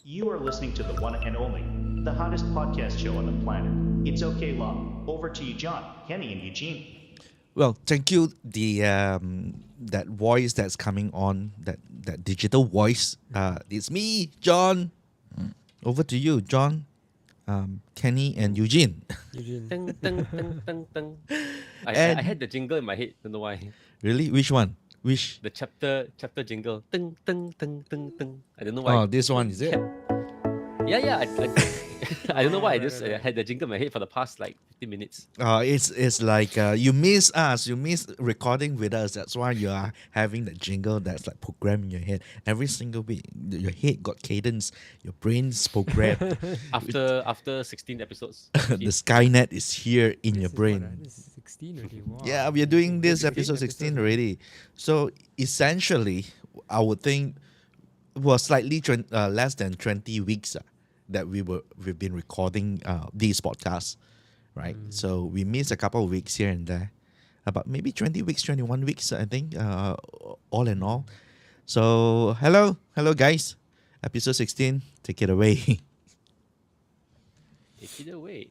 You are listening to the one and only, the hottest podcast show on the planet. It's OK Law. Over to you, John, Kenny, and Eugene. Well, thank you. The that voice that's coming on, that digital voice. It's me, John. Over to you, John, Kenny, and Eugene. Eugene. Ding, ding, ding, ding, ding. I And had the jingle in my head. Don't know why. really, which one? Which? The chapter jingle. Ding, ding, ding, ding, ding. I don't know why. Oh, this one is it? Yeah. I don't know why. I Right, just right, right. had the jingle in my head for the past like 15 minutes. It's like you miss us. You miss recording with us. That's why you are having the jingle that's like programmed in your head every single week. Your head got cadence. Your brain's programmed. After 16 episodes. The Skynet is here in your This is what, brain. this is 16 already. Wow. Yeah, we are doing this 16 episode 16 episodes already. So essentially, I would think was slightly less than 20 weeks that we've been recording these podcasts, right? So we missed a couple of weeks here and there, about maybe 20 weeks, 21 weeks, I think, all in all. So hello guys, episode 16, take it away. Take it away.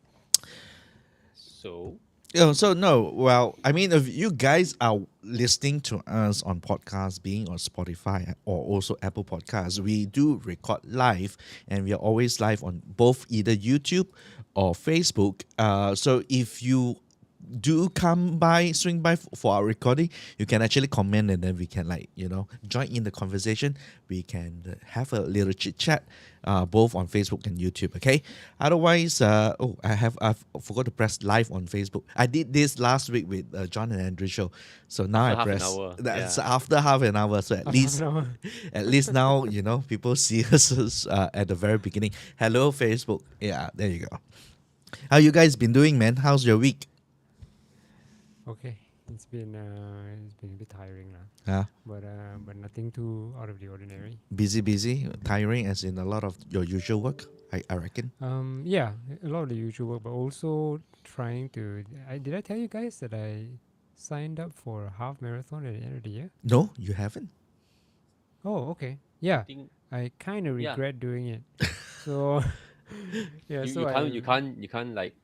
So, So no, well, I mean, if you guys are listening to us on podcasts, being on Spotify or also Apple Podcasts, we do record live, and we are always live on both either YouTube or Facebook. So if you do swing by for our recording, you can actually comment, and then we can join in the conversation. We can have a little chit chat, both on Facebook and YouTube. Okay. Otherwise, I forgot to press live on Facebook. I did this last week with John and Andrew show, so now After I half an press. hour, That's yeah. after half an hour. So at least No. at least now people see us at the very beginning. Hello Facebook. Yeah, there you go. How you guys been doing, man? How's your week? Okay. It's been a bit tiring now. Huh? But nothing too out of the ordinary. Busy, tiring, as in a lot of your usual work, I reckon. Yeah, a lot of the usual work, but also trying to. Did I tell you guys that I signed up for a half marathon at the end of the year? No, you haven't. Oh, okay. Yeah, think I kind of Yeah. regret doing it. So yeah, you, so you can't like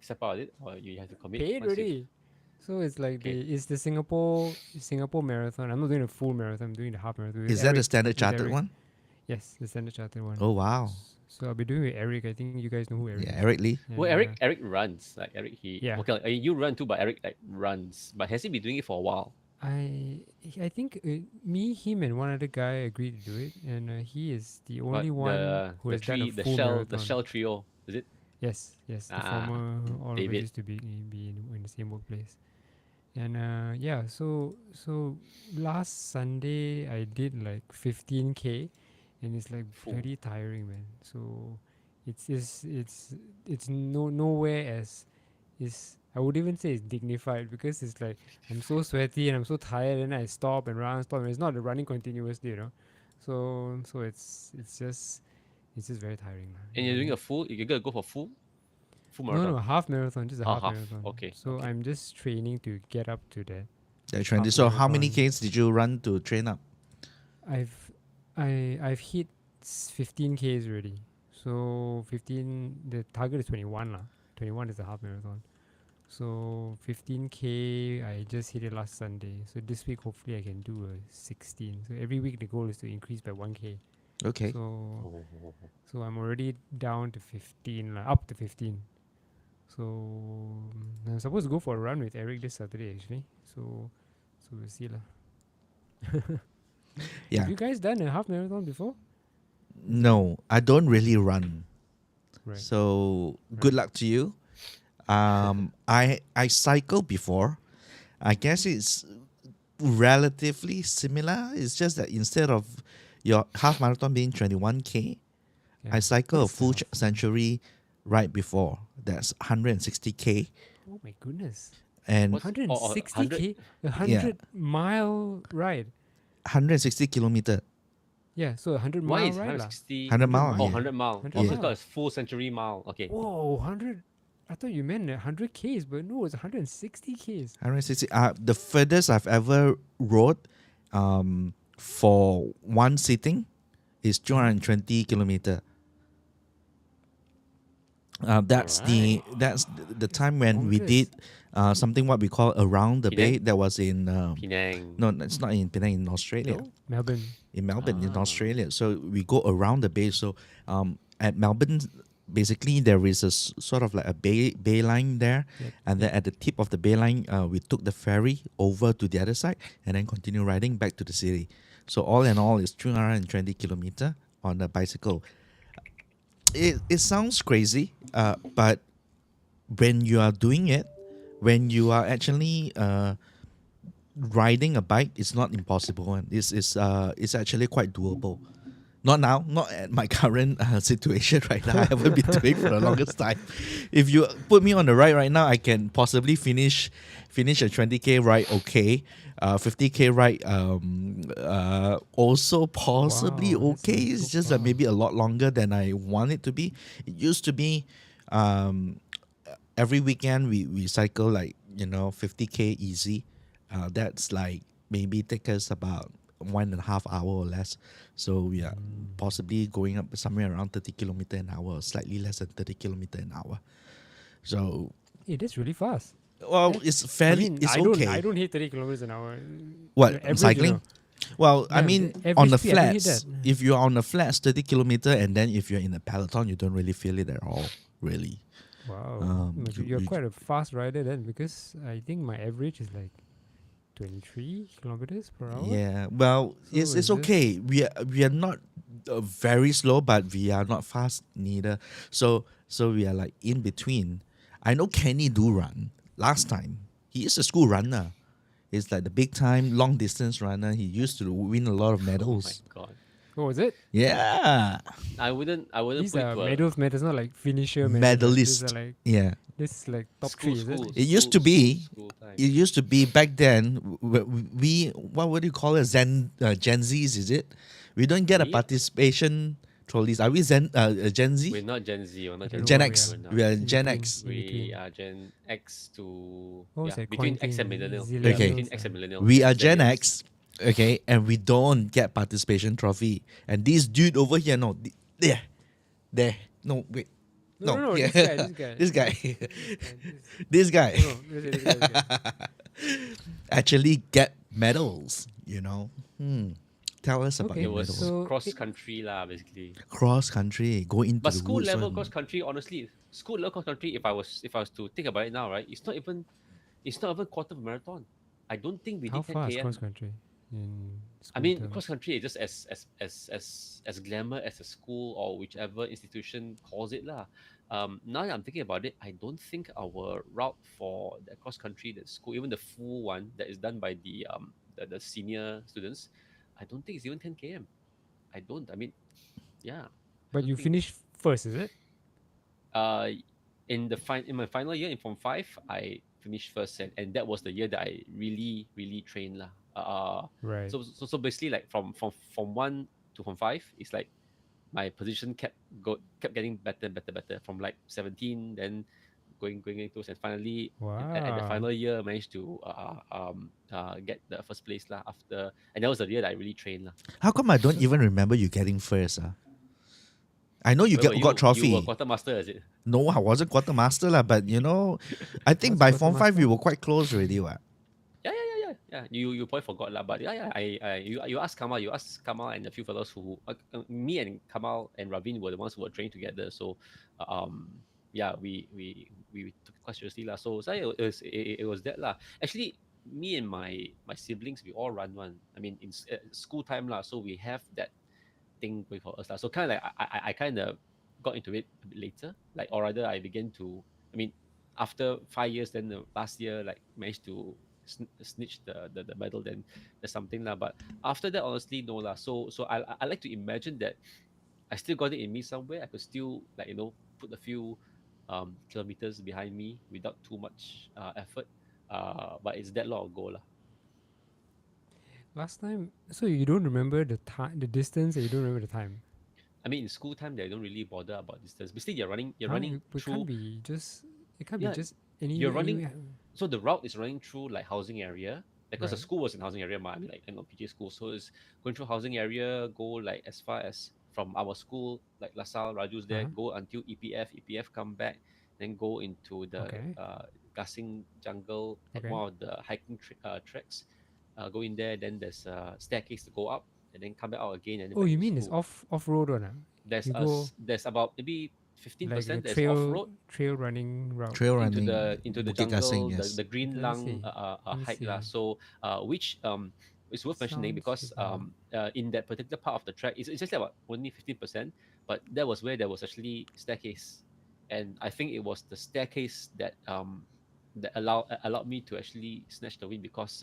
step out of it, or you have to commit. paid once you- already. So it's like Okay. it's the Singapore marathon. I'm not doing the full marathon. I'm doing the half marathon. with Is that the Eric- Standard with Chartered Eric. one? Yes, the Standard Chartered one. Oh wow. So I'll be doing with Eric. I think you guys know who Eric Yeah, is. Eric Lee. Well, And, Eric runs. Like Eric, he Yeah. okay. You run too, but Eric like runs. But has he been doing it for a while? I think me, him, and one other guy agreed to do it, and he is the only But one who the has done a the full shell marathon. the shell trio, is it? Yes, the Ah, former all of us David. used to be in the same workplace. And yeah, so last Sunday I did like 15K, and it's like Full. very tiring, man. So it's nowhere as is. I would even say it's dignified, because it's like I'm so sweaty and I'm so tired, and I stop and run, stop, and it's not running continuously. So it's just very tiring. Lah. And you're doing a full. You're gonna go for full marathon. no half marathon, just a Oh, half half. marathon. Okay, So okay. I'm just training to get up to that. That trendy. Half So how many marathon. Ks did you run to train up? I've hit 15Ks already. So 15. The target is 21 lah. 21 is a half marathon. So 15K, I just hit it last Sunday. So this week hopefully I can do a 16. So every week the goal is to increase by 1K. Okay. So I'm already down to 15 lah, up to 15. So I'm supposed to go for a run with Eric this Saturday actually. So we'll see lah. Yeah. Have you guys done a half marathon before? No, I don't really run. Right. So good luck to you. I cycled before. I guess it's relatively similar. It's just that instead of your half marathon being 21K, Yeah. I cycle a That's full tough. century right before. That's 160K. Oh my goodness. And What's- 160K? A 100-mile ride. 160 kilometer. Yeah, so a 100 Why mile is ride lah. 160? 100 mile. Oh, Yeah. 100 mile. 100 Also, mile. it's got a full century mile. Okay. Whoa, 100. I thought you meant 100 Ks, but no, it's 160 Ks. 160. The furthest I've ever rode for one sitting is 220 kilometer. That's the time when we did something what we call around the bay. Penang? That was in Penang. no, it's not in Penang, in Australia. No? Melbourne. In Melbourne, in Ah. Australia. So we go around the bay. So at Melbourne, basically there is a sort of like a bay line there, Yep. and then at the tip of the bay line, we took the ferry over to the other side and then continue riding back to the city. So all in all, it's 220 kilometer on a bicycle. It sounds crazy, but when you are doing it, when you are actually riding a bike, it's not impossible, and it's actually quite doable. Not now, not at my current situation right now. I haven't been doing for the longest time. If you put me on the ride right now, I can possibly finish a 20k ride. Okay, 50k ride. Also possibly Wow, that's okay. not It's so just that far. maybe a lot longer than I want it to be. It used to be, every weekend we cycle like 50k easy. That's like maybe take us about 1.5 hour or less. So we are possibly going up somewhere around 30 kilometer an hour, or slightly less than 30 kilometer an hour. So It is really fast. well, That- it's fairly, I mean, it's I okay. don't hit 30 kilometers an hour. What, Average, cycling? Well, I Yeah, mean, the on the average speed, I don't hit flats, that. if you're on the flats 30 kilometer, and then if you're in a peloton, you don't really feel it at all, really. Wow. You're you- quite a fast rider then, because I think my average is like 23 kilometers per hour. Yeah, well, So it's it's okay. We are not very slow, but we are not fast neither. So we are like in between. I know Kenny do run. Last time he is a school runner. He's like the big time long distance runner. He used to win a lot of Oh my medals. god. Oh, is it? Yeah, I wouldn't These put it are to a medals, not like finisher medals. medalist. These are like, Yeah. this is like top school, 3, is it? school, It used to school, be- school time. It used to be back then. We what would you call it? Gen Zs, is it? We don't get a Me? participation trolleys. Are we Gen Z? We're not Gen Z. We're not I don't Gen know Gen what X. we We're not. We are In Gen between. X. In We between. are Gen X to What was yeah, that between coin X and thing? millennial. Zillennials, Yeah, Okay. between X and millennial. We are Xennials. Gen X, okay, and we don't get participation trophy. And this dude over here, no, there, no, wait, No, yeah. this guy. this guy No, this guy. actually get medals. Tell us about Okay, It your was medals. so cross it- country lah, basically. Cross country, go into But the school woods. level one. cross country, honestly, school level cross country. If I was to think about it now, right, it's not even quarter of a marathon. I don't think we How did 10 fast km. cross country in I school mean, terms? cross country is just as glamour as a school or whichever institution calls it lah. Now that I'm thinking about it, I don't think our route for the cross country, the school, even the full one that is done by the senior students, I don't think it's even 10 km. I don't. I mean, yeah. But don't you think- finish first, is it? In my final year in Form 5, I finished first, and that was the year that I really trained lah. Right. So basically, like from Form 1 to Form 5, it's like my position kept getting better and better from like 17, then going into, and finally at the Wow. final year I managed to get the first place lah after, and that was the year that I really trained lah. How come I don't even remember you getting first? I know you Where were got trophy. You were quartermaster, is it? No, I wasn't quartermaster lah, but I think What's by Form 5 we quartermaster? were quite close already. What? Yeah. You probably forgot lah, but you asked Kamal and a few fellows who me and Kamal and Ravin were the ones who were training together. So, we took it quite seriously lah. So it was that lah. Actually, me and my siblings, we all run one. I mean, in school time lah. So we have that thing going for us lah. So kind of like I kind of got into it a bit later, like, or rather I began to. I mean, after 5 years, then the last year like managed to snitch the medal, then there's something lah. But after that, honestly, no lah. So I like to imagine that I still got it in me somewhere. I could still put a few kilometers behind me without too much effort. But it's that long ago lah. Last time, so you don't remember the time, the distance, and you don't remember the time. I mean, in school time, they don't really bother about distance. Basically, you're running Huh? running It through. can't be just. It can't Yeah, be just any. you're running- anywhere. So the route is running through like housing area, because the Right. school was in housing area, I mean, like, PJ school. So it's going through housing area, go like as far as from our school, like LaSalle, Raju's there, Uh-huh. go until EPF come back, then go into the Okay. Gasing jungle at Okay. one of the hiking tracks. Go in there, then there's a staircase to go up, and then come back out again, and then Oh, back you to mean it's school. off road one? There's You go there's about maybe like a 15% that's off road trail running route. Trail into running, the Bukit Gasing, jungle, yes. the Green I Lung see. I hike lah. see. So which is worth mentioning Sounds because bizarre. in that particular part of the track, it's just about only 15%, but that was where there was actually staircase, and I think it was the staircase that allowed me to actually snatch the win because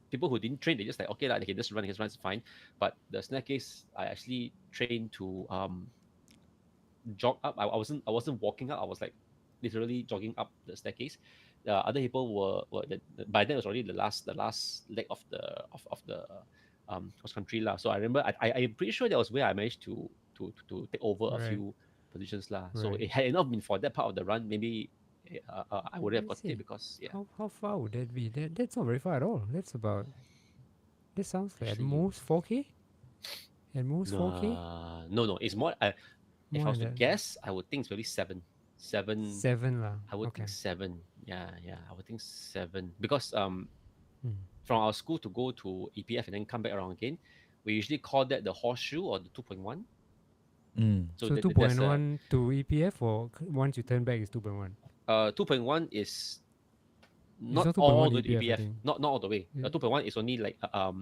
people who didn't train, they just like, okay, like, they can just run, it's fine. But the staircase, I actually trained to jog up. I wasn't walking up. I was like literally jogging up the staircase. Other people were by then it was already the last leg of the cross country lah. So I remember I'm pretty sure that was where I managed to take over a Right. few positions lah. So Right. it had it not been for that part of the run, maybe I would have I got see. it because yeah. How far would that be? That's not very far at all. That's about. That sounds like at Actually, most 4K. At most 4K. No, it's more. If I More was to than that. guess, I would think it's maybe seven. 7 lah. I would Okay. think 7. Yeah, I would think 7 because Hmm. from our school to go to EPF and then come back around again, we usually call that the horseshoe or the 2.1. So There's 2.1 to EPF, or once you turn back is 2.1. 2.1 is not not all 2.1 the way to EPF, I EPF, think. not all the way. Yeah. 2.1 is only like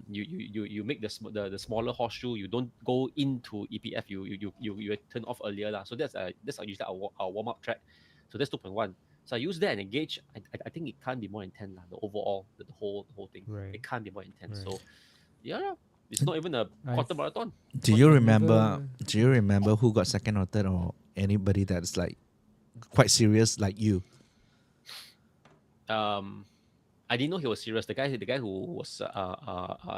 you make the smaller horseshoe. You don't go into EPF. You turn off earlier lah. So that's usually our warm up track. So that's 2.1. So I use that and engage. I think it can't be more than 10 lah. The overall the whole thing. Right. It can't be more than 10. Right. So yeah, it's not even a quarter marathon. Do you I remember? never- Do you remember who got second or third, or anybody that's like quite serious like you? I didn't know he was serious. The guy who was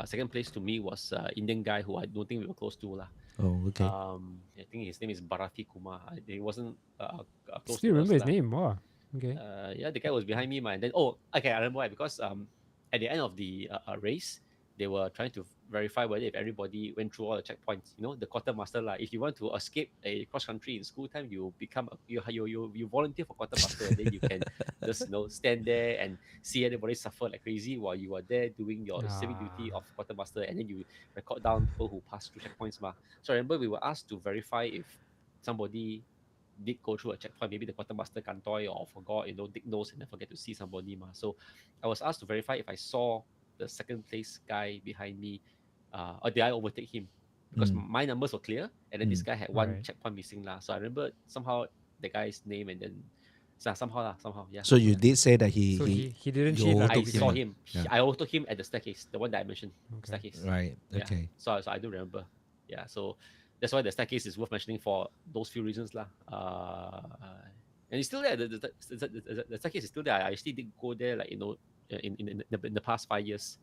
second place to me was Indian guy who I don't think we were close to lah. Oh, okay. I think his name is Bharati Kumar. He wasn't close Still to remember us his lah. name. Wow. Okay. Yeah, the guy was behind me, man. And then okay, I remember why, because at the end of the race, they were trying to verify whether if everybody went through all the checkpoints. You know, the quartermaster lah. If you want to escape a cross country in school time, you become you volunteer for quartermaster, and then you can just stand there and see everybody suffer like crazy while you are there doing your civic duty of quartermaster, and then you record down people who pass through checkpoints, ma. So I remember we were asked to verify if somebody did go through a checkpoint, maybe the quartermaster cantoy or forgot, dig nose and then forget to see somebody, ma. So I was asked to verify if I saw the second place guy behind me, or did I overtake him? Because my numbers were clear, and then this guy had one Right. checkpoint missing lah. So I remember somehow the guy's name, and then somehow, yeah. So you did say that he So he didn't you cheat lah, I overtook basically. saw lah. him. Yeah. I overtook him at the staircase, the one that I mentioned, Okay. staircase. Right. Yeah. Okay. So I do remember. Yeah. So that's why the staircase is worth mentioning for those few reasons lah. And it's still there. The staircase is still there. I actually did go there, like, in the past 5 years.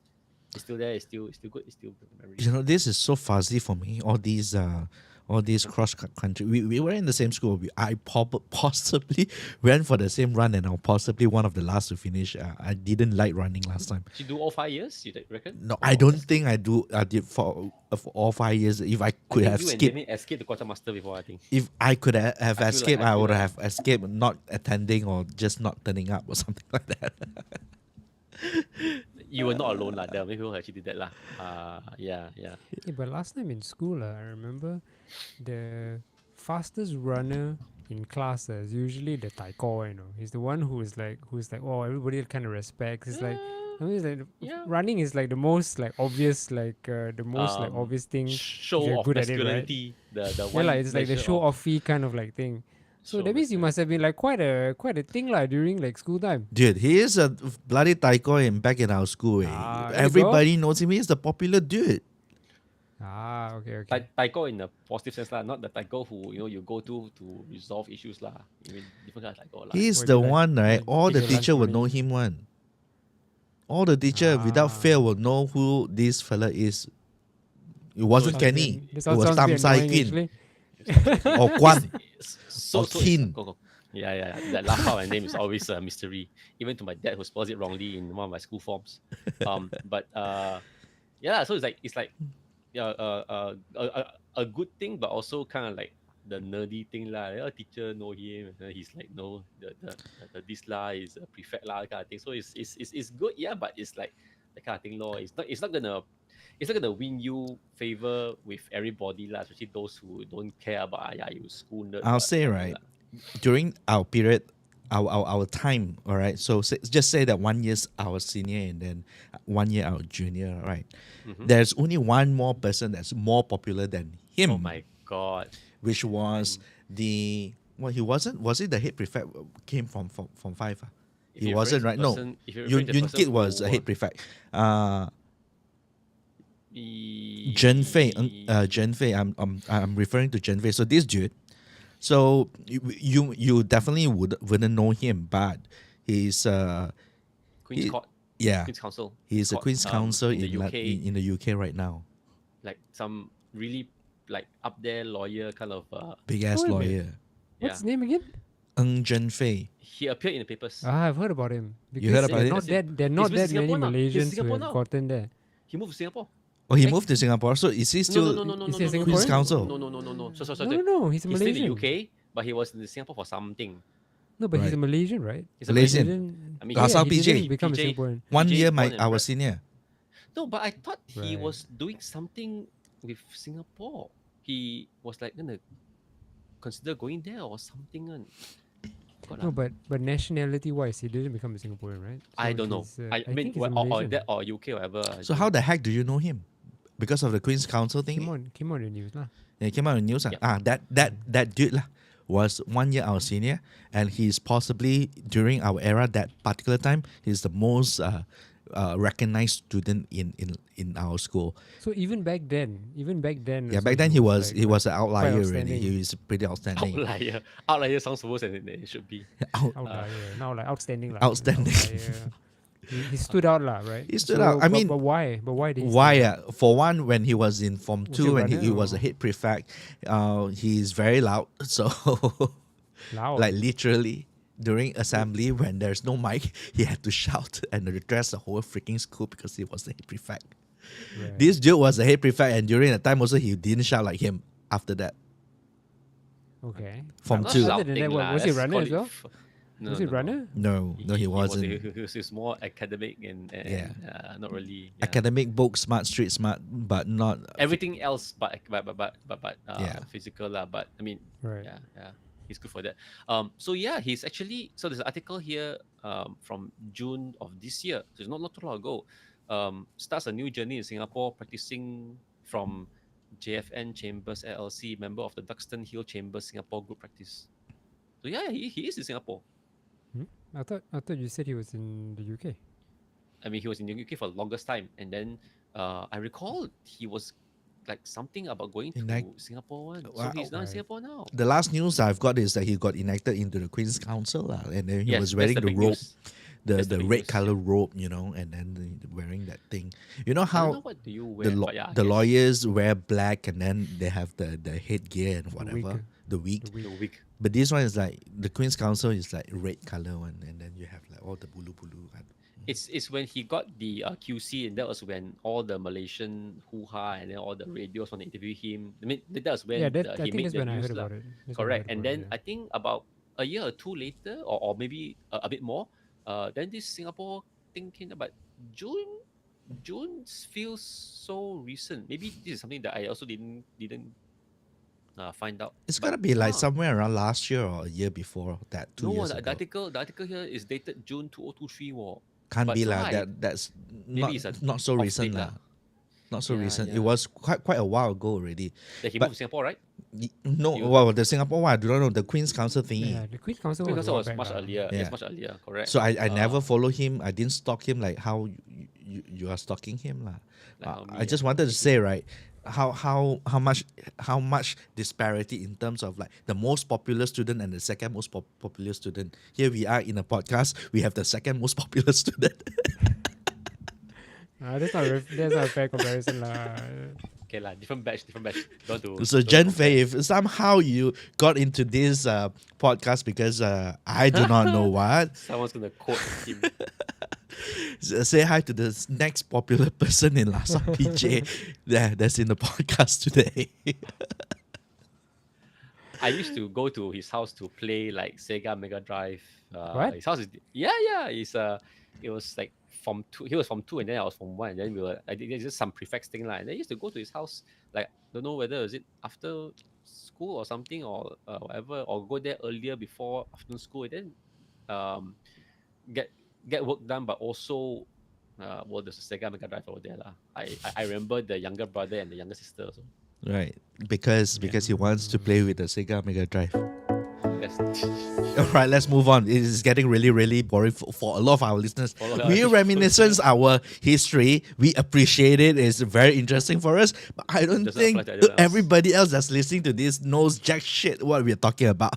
It's still there. It's still good. It's still good memory. This is so fuzzy for me. All these cross country. We were in the same school. I possibly went for the same run, and I'm possibly one of the last to finish. I didn't like running last time. Did you do all 5 years? You reckon? No, I don't think I did for all 5 years. If I could have you and skipped, Damien escaped the quartermaster before, I think. if I could have I feel escaped, like- I I feel would like- have escaped not attending or just not turning up or something like that. You were not alone lah. There were many people who actually did that lah. Yeah. Yeah, but last time in school, I remember the fastest runner in class is usually the taiko, He's the one who's like, oh, everybody kind of respects. It's like, I mean, it's like Yeah. running is like the most like obvious, like the most like obvious thing. Show you're of good at it, right? masculinity. The Yeah, one like it's like the measure show of offy kind of like thing. So show that means you must have been like quite a thing like during like school time. Dude, he is a bloody taiko back in our school. There you Everybody knows him. He's the popular dude. Okay. Taiko in a positive sense lah, not the taiko who you go to resolve issues lah. I mean, different kind of taiko lah. He's Why the did I- one, right? why All the take your lunch teacher will money? know him one. All the teacher without Ah. fail will know who this fella is. It wasn't Sounds Kenny. bit- It this sounds was a Tam bit Sai annoying, Kin actually. or Kwan. So Keen. go. Yeah. That last part of my name is always a mystery, even to my dad who spells it wrongly in one of my school forms. But yeah, so it's like yeah, a good thing, but also kind of like the nerdy thing lah. Yeah, teacher know him, and then he's like, no, the this lah is a prefect lah kind of thing. So it's good, yeah, but it's like that kind of thing law. It's not gonna win you favor with everybody lah, especially those who don't care about you school nerd. I'll what say, kind of right, thing lah. during our period, our time, all right. So just say that 1 year's our senior and then 1 year our junior, right? There's only one more person that's more popular than him, Oh my god. which was he wasn't, was it the head prefect came from five? If He you're wasn't, right? referring to No, person- if you're Yun referring to Yun person Kit was who a head prefect. E- Jen Fei, Jen Fei. I'm referring to Jen Fei. So this dude, so you definitely wouldn't know him, but he's Queen's he- Court, yeah, Queen's Counsel. he's a Court, Queen's Counsel in the UK, in the UK right now. like some really like up there lawyer kind of. Big ass Wait a lawyer. minute. What's Yeah. his name again? Ng Jen Fei. He appeared in the papers. I've heard about him. You heard Because about there it? are not that there are not He's that many Singapore now. He's Malaysians who Singapore have now. gotten there. He moved to Singapore. Oh, he Eh? moved to Singapore. So is he still? No. Is he a no, Queen's Singaporean? Counsel? No. So, No, he's a He's still in Malaysian. the UK, but he was in Singapore for something. No, but he's a Right. Malaysian, right? He's a Malaysian. He didn't- I mean, Last yeah, time he PJ. didn't become a PJ. Singaporean. 1 PJ year born and our bred. senior. No, but I thought he Right. was doing something with Singapore. He was like gonna consider going there or something. No, but nationality wise, he didn't become a Singaporean, right? I So don't know. he's, I mean, think he's a or Malaysian. that or UK or whatever. So how the heck do you know him? Because of the Queen's Counsel thing? came on the news lah. It came out in the news. Yep. That dude lah was 1 year our senior, and he's possibly during our era that particular time he's the most recognized student in our school. So even back then. Yeah, also back then he was like, an outlier already. outstanding. He was pretty outstanding. Outlier sounds worse than it should be. outlier. Now like outstanding lah. Outstanding. Outlier. He stood out lah, right? He stood out. I mean, but why? But why did he Why? stand out? For one, when he was in Form Was he 2 and he runner was a or- head prefect, he's very loud. So, Loud. like literally during assembly when there's no mic, he had to shout and address the whole freaking school because he was the head prefect. Right. This dude was the head prefect, and during the time also he didn't shout like him. After that, Okay. Form Not 2. Other than that, shouting was he let's runner call as it well? No, Was he no, runner? No, he wasn't. He was more academic and Yeah. not really. Yeah. Academic, book smart, street smart, but not. Everything else, but Yeah. physical lah. But I mean, Right. yeah, he's good for that. So yeah, he's actually, so there's an article here from June of this year, so it's not too long ago. Starts a new journey in Singapore, practicing from JFN Chambers LLC, member of the Duxton Hill Chambers Singapore Group Practice. So yeah, he is in Singapore. I thought you said he was in the UK. I mean, he was in the UK for the longest time, and then I recall he was like something about going to Singapore one. So Wow. he's now in Right. Singapore now. The last news I've got is that he got elected into the Queen's Council, lah, and then he Yes, was that's wearing the the big robe, news. That's the the big red news, color robe, and then wearing that thing. You know I don't know how what do you wear, the but yeah, I the guess lawyers wear black and then they have the headgear and whatever, the wig. The the wig. But this one is like the Queen's Council is like red color one, and then you have like all the bulu bulu. It's when he got the QC, and that was when all the Malaysian hoo-ha and then all the radios want to interview him. I mean, that was when Yeah, he I think made that's the when I news heard lah. about it. That's when I Correct. heard And about then it, I think about a year or two later, or maybe a bit more, then this Singapore thing came up. But June feels so recent. Maybe this is something that I also didn't find out. It's But gotta be like yeah. somewhere around last year or a year before that. 2 No, years the ago. article here is dated June 2023. Wo. Can't but be so lah. I- That's maybe it's a not so off recent date lah. lah. Not so Yeah, recent. yeah. It was quite a while ago already. That he But- moved to Singapore, right? No, You- well, the Singapore one, I don't know, the Queen's Council thingy. Yeah, the Queen's Council Because was, it a while was back much lah. earlier. Yeah. It's much earlier, correct. So I never Uh, follow him. I didn't stalk him like how you are stalking him lah. Like how I me just and wanted to Vicky. say, right, how much disparity in terms of like the most popular student and the second most popular student. Here we are in a podcast. We have the second most popular student. That's not a fair comparison lah. Okay lah, different batch. Don't do. So don't Jen compare. Fei, if somehow you got into this podcast because I do not know what, Someone's gonna quote him. say hi to the next popular person in Lhasa PJ that's in the podcast today. I used to go to his house to play like Sega Mega Drive. What? His house is yeah. It was like from two. He was from two, and then I was from one. And then we were. I did just some prefects thing like. And I used to go to his house. Like don't know whether is it after school or something or whatever, or go there earlier before afternoon school. And then um get work done, but also. Well, there's a Sega Mega Drive over there lah. I remember the younger brother and the younger sister also. Right, because he wants to play with the Sega Mega Drive. Yes. All right, let's move on. It is getting really, really boring for a lot of our listeners. For a lot of We our reminiscence our history. We appreciate it. It's very interesting for us. But I don't Doesn't think apply to anyone else. everybody else that's listening to this knows jack shit what we're talking about.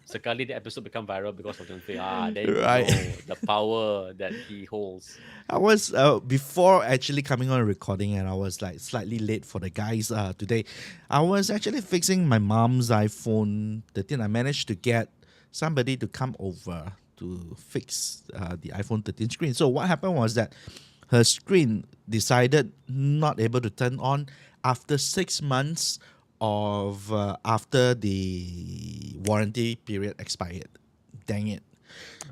Sekali the episode become viral because of John Fei. Then you Right. know the power that he holds. I was before actually coming on recording, and I was like slightly late for the guys today. I was actually fixing my mom's iPhone 13. I managed to get somebody to come over to fix the iPhone 13 screen. So what happened was that her screen decided not able to turn on after 6 months of after the warranty period expired. Dang it.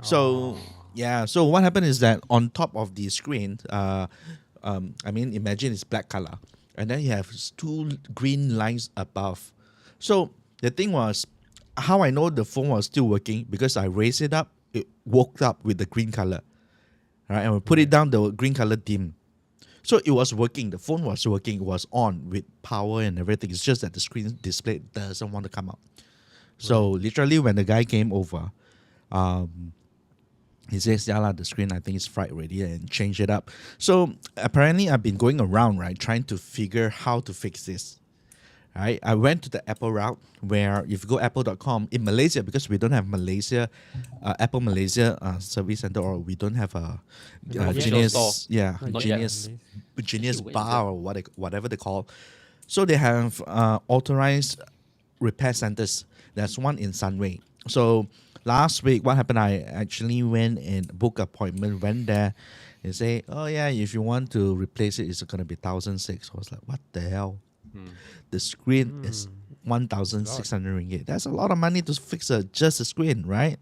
So yeah, so what happened is that on top of the screen, I mean, imagine it's black color, and then you have two green lines above. So the thing was, how I know the phone was still working because I raised it up, it woke up with the green color, right? And we put it down, the green color dim. So it was working. The phone was working. It was on with power and everything. It's just that the screen display doesn't want to come out. So literally, when the guy came over, he says, "Yeah, lah, the screen I think is fried already," and change it up. So apparently, I've been going around, right, trying to figure how to fix this. Right, I went to the Apple route where if you go apple.com in Malaysia, because we don't have Malaysia, Apple Malaysia service center, or we don't have a Not yet. Genius, Store. yeah, Not yet. Genius, Genius Actually, bar or whatever they call. So they have authorized repair centers. There's one in Sunway. So last week, what happened? I actually went and booked appointment. Went there, and say, "Oh yeah, if you want to replace it, it's gonna be 1,600." I was like, "What the hell?" The screen is 1,600 ringgit. That's a lot of money to fix just a screen, right?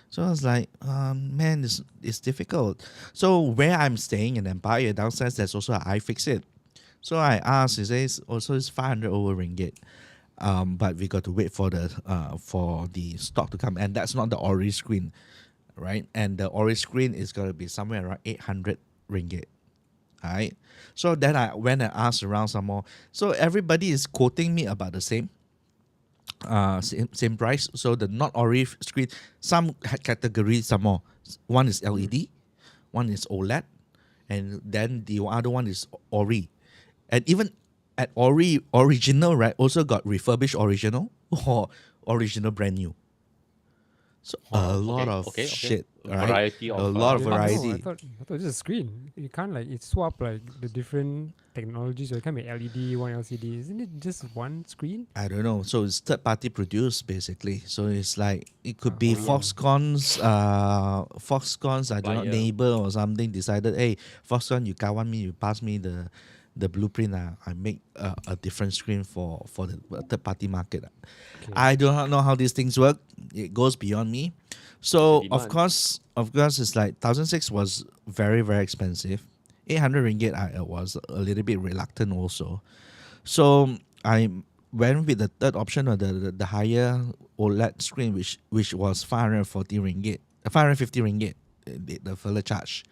So I was like, man, it's difficult. So where I'm staying in Empire, downstairs, there's also an iFixit. So I asked, he says, also it's 500 over ringgit. But we got to wait for the stock to come. And that's not the Ori screen, right? And the Ori screen is going to be somewhere around 800 ringgit. Right, so then I went and asked around some more. So everybody is quoting me about the same price. So the not Ori screen, some categories some more. One is LED, one is OLED, and then the other one is Ori. And even at Ori original, right, also got refurbished original or original brand new. So a lot of okay. shit, A right? variety A of lot of No, variety. I thought it was just a screen. You can't like it swap like the different technologies. So it can't be LED, one LCD. Isn't it just one screen? I don't know. So it's third party produced basically. So it's like it could be Oh, yeah. Foxconn's I don't know, Buyer. neighbor or something decided, hey, Foxconn, you kawan me, you pass me the blueprint. I make a different screen for the third party market. Okay. I do not know how these things work. It goes beyond me. So It's a of demand. course, it's like 1,600 was very, very expensive. 800 ringgit, I was a little bit reluctant also. So I went with the third option, or the higher OLED screen, which was 540 ringgit, 550 ringgit, the further charge.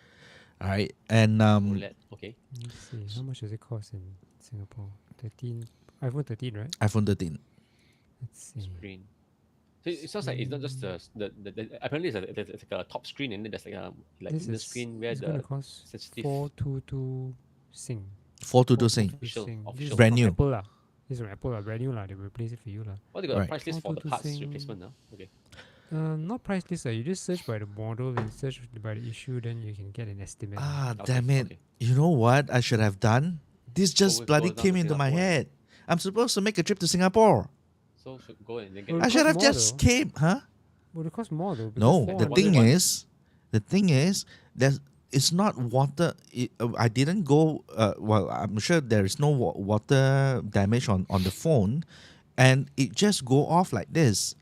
All right, and OLED. Okay. Let's see. How much does it cost in Singapore? 13 iPhone 13, right? iPhone 13. Let's see. Screen. So it sounds like it's not just the apparently it's like a top screen, and then there's like a This in the is screen where it's gonna the cost sensitive 422 Sing. 422 Sing. Official- This official is Brand from new. Apple lah. This is from Apple lah. Brand new lah. They will replace it for you lah. what they got a Right. price list for the 422 parts Sing. replacement now? Okay. Not price list. You just search by the model and search by the issue, then you can get an estimate. Ah, Okay, damn it. okay. You know what I should have done? This just Go bloody down to came into my Singapore and- head. I'm supposed to make a trip to Singapore. So should go and then Well, get. I it should costs have more just though. came, huh? Would it cost more though? No, Because the Why- thing why- is, there's it's not water. I didn't go. Well, I'm sure there is no water damage on the phone, and it just go off like this.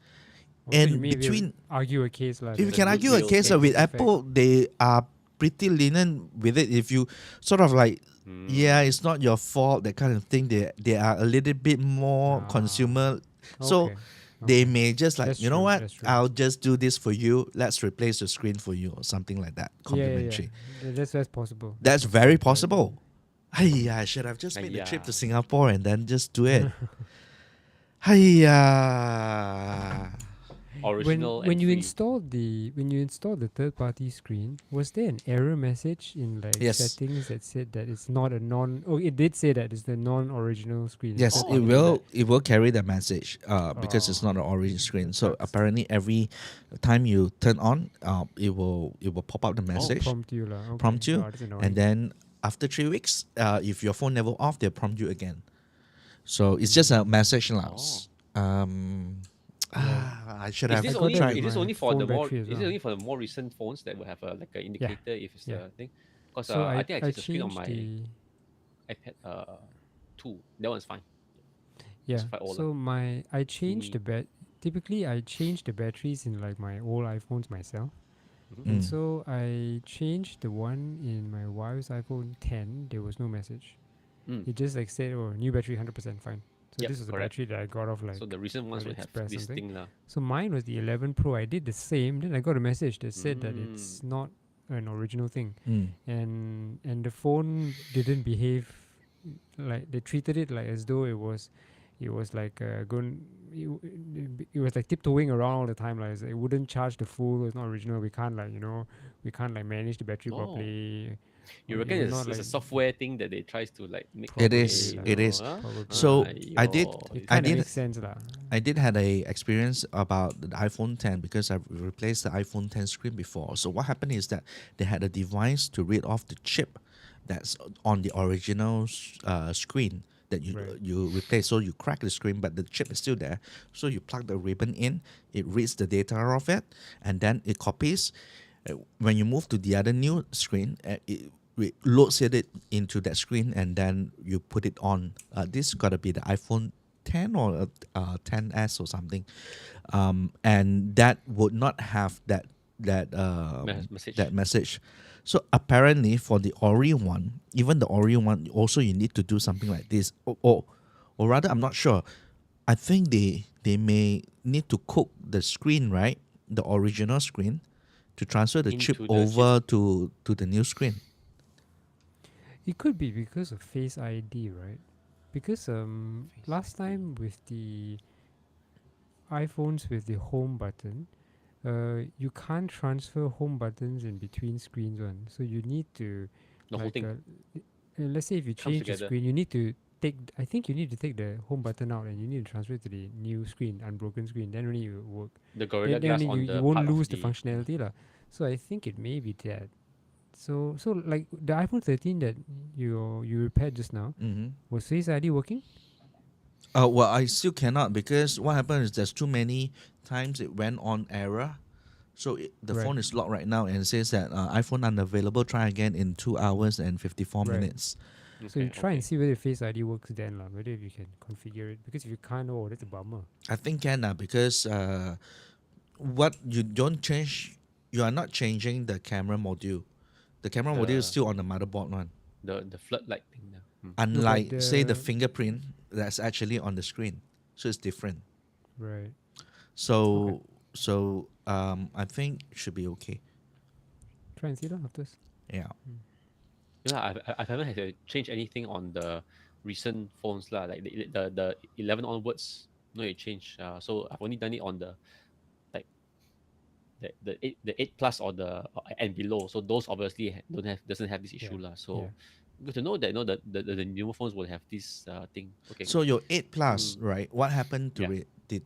Also, you And may be able to between, argue a case like if you the can argue a goodwill case thing. with Effect. Apple, they are pretty lenient with it. If you sort of like, yeah, it's not your fault, that kind of thing. They are a little bit more consumer. So Okay. they may just like, That's you know true, what? that's true. I'll just do this for you. Let's replace the screen for you or something like that. Complimentary. Yeah, that's possible. That's very possible. Hey, I should have just made the trip to Aiya. Singapore and then just do it. Hiya. Original. When and you free. installed the third party screen, was there an error message in like Yes. settings that said that it's not a non? Oh, it did say that it's the non-original screen. Yes, Oh, it I didn't will. know It will carry the message. Because it's not an orange screen. So Sucks. apparently, every time you turn on, it will pop up the message, prompt you lah. Okay. prompt you, Oh, that's annoying. and then after 3 weeks, if your phone never off, they'll prompt you again. So it's just a message now. I should Is have this got only that tried. with is this my only for phone the more battery as is it well. only for the more recent phones that will have like an indicator if it's Yeah. the thing? Because so I think I changed the screen on changed my the iPad 2. That one's fine. yeah. quite old, So I changed Mini. the Typically, I change the batteries in like my old iPhones myself. Mhm. And Mm. so I changed the one in my wife's iPhone 10. There was no message. Mm. It just like said, "Oh, new battery, 100% fine." So Yep, this is the correct. battery that I got off like. So the recent ones will have AliExpress this something. thing lah. So mine was the 11 Pro. I did the same. Then I got a message that said that it's Mm. not an original thing, Mm. and the phone didn't behave like they treated it like as though it was like going. It was like tiptoeing around all the time. Like it wouldn't charge the full. It's not original. We can't like manage the battery Oh. properly. You Or reckon even it's, not it's a like- software thing that they tries to like make? It is, lah. it is. Probably. So, I did- It I kind of did- makes sense lah. I did had a experience about the iPhone 10 because I've replaced the iPhone 10 screen before. So what happened is that they had a device to read off the chip that's on the original screen that Right. you replace. So you crack the screen, but the chip is still there. So you plug the ribbon in, it reads the data of it, and then it copies. When you move to the other new screen, it loads it into that screen, and then you put it on. This got to be the iPhone 10 or 10s or something, and that would not have that Message. that message. So apparently for the Ori one, even the Ori one, also you need to do something like this, or rather, I'm not sure. I think they may need to cook the screen, right, the original screen, to transfer the chip Into the over to the new screen. It could be because of Face ID, right? Because last time with the iPhones with the home button, you can't transfer home buttons in between screens one. So you need to The whole like, thing. let's say if you comes change the together. screen, you need to take. I think you need to take the home button out and you need to transfer it to the new screen, unbroken screen. Then only it will work. The Gorilla Then Glass only on you the won't part of lose the functionality lah. So I think it may be that. So like the iPhone 13 that you repaired just now, Mm-hmm. was Face ID working? Well, I still cannot because what happened is there's too many times it went on error. So the Right. phone is locked right now and it says that iPhone unavailable. Try again in 2 hours and 54 Right. minutes. So you try and see whether Face ID works then lah. Whether if you can configure it, because if you can't, oh, that's a bummer. I think can because what you don't change, you are not changing the camera module. The camera module is The- still on the motherboard one. the floodlight thing. Yeah. Unlike say the the- fingerprint that's actually on the screen, so it's different. Right. So I think it should be okay. Try and see lah after. Yeah. Yeah, I haven't had to change anything on the recent phones lah. Like the 11 onwards, no it change. So I've only done it on the like the 8 plus or the and below. So those obviously doesn't have this issue lah. So yeah. good to know that the newer phones will have this thing. Okay. So your 8 Plus, right? What happened to Yeah. it? Did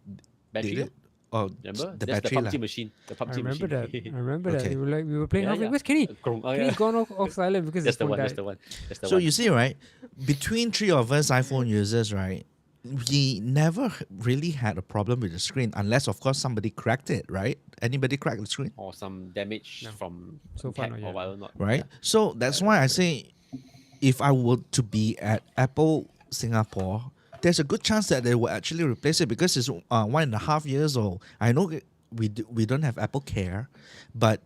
battery. it? Remember? the That's battery the lah. PUBG machine. The I PUBG remember that. machine. I remember that. Okay. We were playing Yeah, halfway. yeah. Where's Kenny? Krong, oh, Kenny's yeah. gone off silent because That's his the phone one. died. That's the one. That's the So one. you see, right, between three of us iPhone users, right, we never really had a problem with the screen, unless of course somebody cracked it, right? Anybody cracked the screen, Or some damage No. from So far hack not or yet. whatever not. right? So that's why I say, if I were to be at Apple Singapore, there's a good chance that they will actually replace it because it's 1.5 years old. I know we don't have Apple Care, but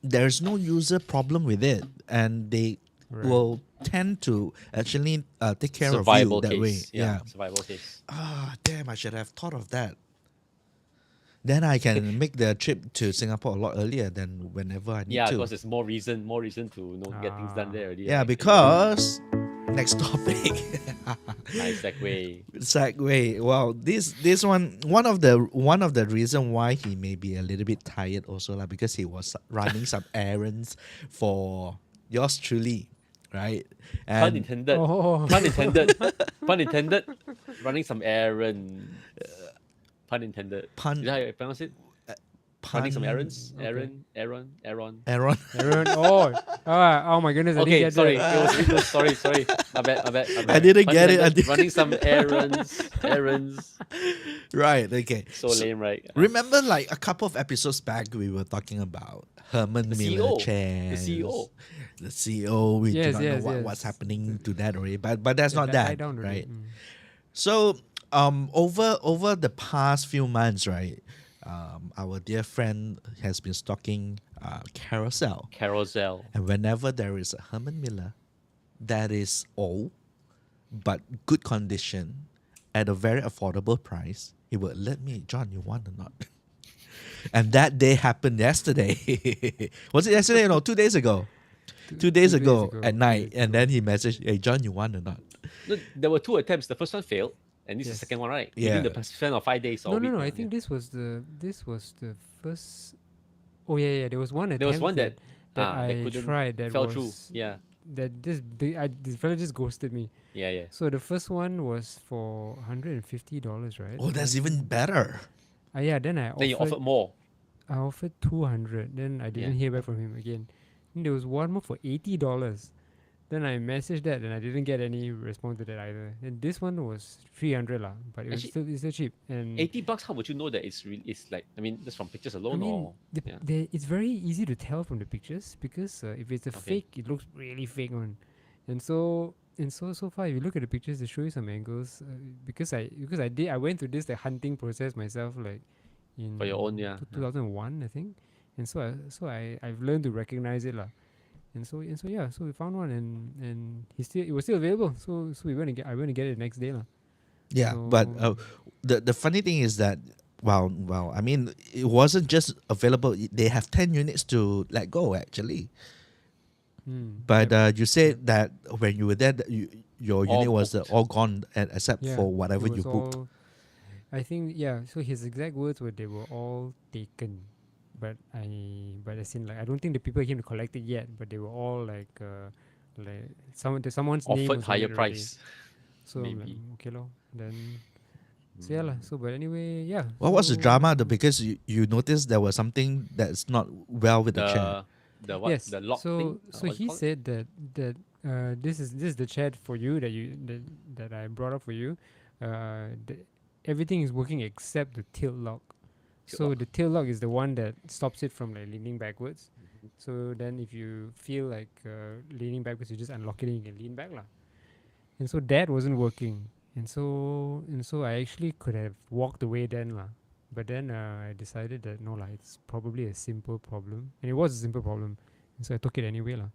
there's no user problem with it, and they Right. will tend to actually take care Survival of you that way. case. Yeah. Survival case. Damn! I should have thought of that. Then I can make the trip to Singapore a lot earlier than whenever I need Yeah, to. because there's more reason to get things done there already. Yeah, right? because next topic. Nice segue. Segway. Wow, this one of the reason why he may be a little bit tired also lah, because he was running some errands for yours truly, right? Pun And intended. Oh. Pun intended. Pun intended. Running some errands. Pun intended. Pun- Is that how you pronounce it? Running some errands. Okay. Aaron. Aaron. Aaron, oh my goodness! I Okay, didn't get sorry. that. It was sorry. My bad. I didn't get it. Intended, running some errands. Right. Okay. So lame, right? Remember, like a couple of episodes back, we were talking about Herman The Miller CEO. chairs. The CEO. The CEO. We do Yes, not yes, know yes. what's happening to that already, but that's Yeah, not died that, down already. right? Mm. So, over the past few months, right, our dear friend has been stalking Carousel, Carousel. and whenever there is a Herman Miller that is old but good condition at a very affordable price, he would let me, John, you want or not? And that day happened yesterday. Was it yesterday? No, 2 days ago. 2 days ago at night, and then he messaged, "Hey John, you want or not?" No, there were two attempts. The first one failed, and this is Yes. the second one, right? Yeah. Within the span of 5 days. Or No. week, I think this was the first. Oh yeah. There was one attempt. there was one that I couldn't tried that fell was through. Yeah. that this fella just ghosted me. Yeah. So the first one was for $150, right? Oh, that's even better. Yeah. Then I Then you offered more. I offered 200. Then I didn't Yeah. hear back from him again. Then there was one more for $80. Then I messaged that and I didn't get any response to that either. And this one was 300 lah, but Actually, it's still cheap. And $80. How would you know that it's like? I mean, just from pictures I alone, mean, or yeah. it's very easy to tell from the pictures because if it's a Okay. fake, it looks really fake one. And so far, if you look at the pictures, they show you some angles. Because I went through this hunting process myself, like in For your own, yeah. 2001, I think. And I've learned to recognize it lah. And so we found one and it was still available. So I went to get it the next day lah. Yeah, but So- the funny thing is that well, I mean, it wasn't just available. They have 10 units to let go actually. But Yep. you said that when you were there, your All unit was booked. all gone, except Yeah, for whatever it you was booked. all- I think so his exact words were they were all taken, but as in like I don't think the people came to collect it yet, but they were all like someone's name Offered was on higher it already. price. So I'm like, maybe. okay lor. Then so yeah lah. So but anyway, yeah. What was the so- drama though? Because you noticed there was something that's not well with the chair. The what? Yes. The lock so thing? so What he you call it? said that this is the chat for you that I brought up for you. Everything is working except the tilt lock. So the tilt lock is the one that stops it from like leaning backwards. So then if you feel like leaning backwards, you just unlock it and you can lean back lah. And so that wasn't working. And so I actually could have walked away then lah. But then I decided that no lah, it's probably a simple problem, and it was a simple problem, and so I took it anyway lah.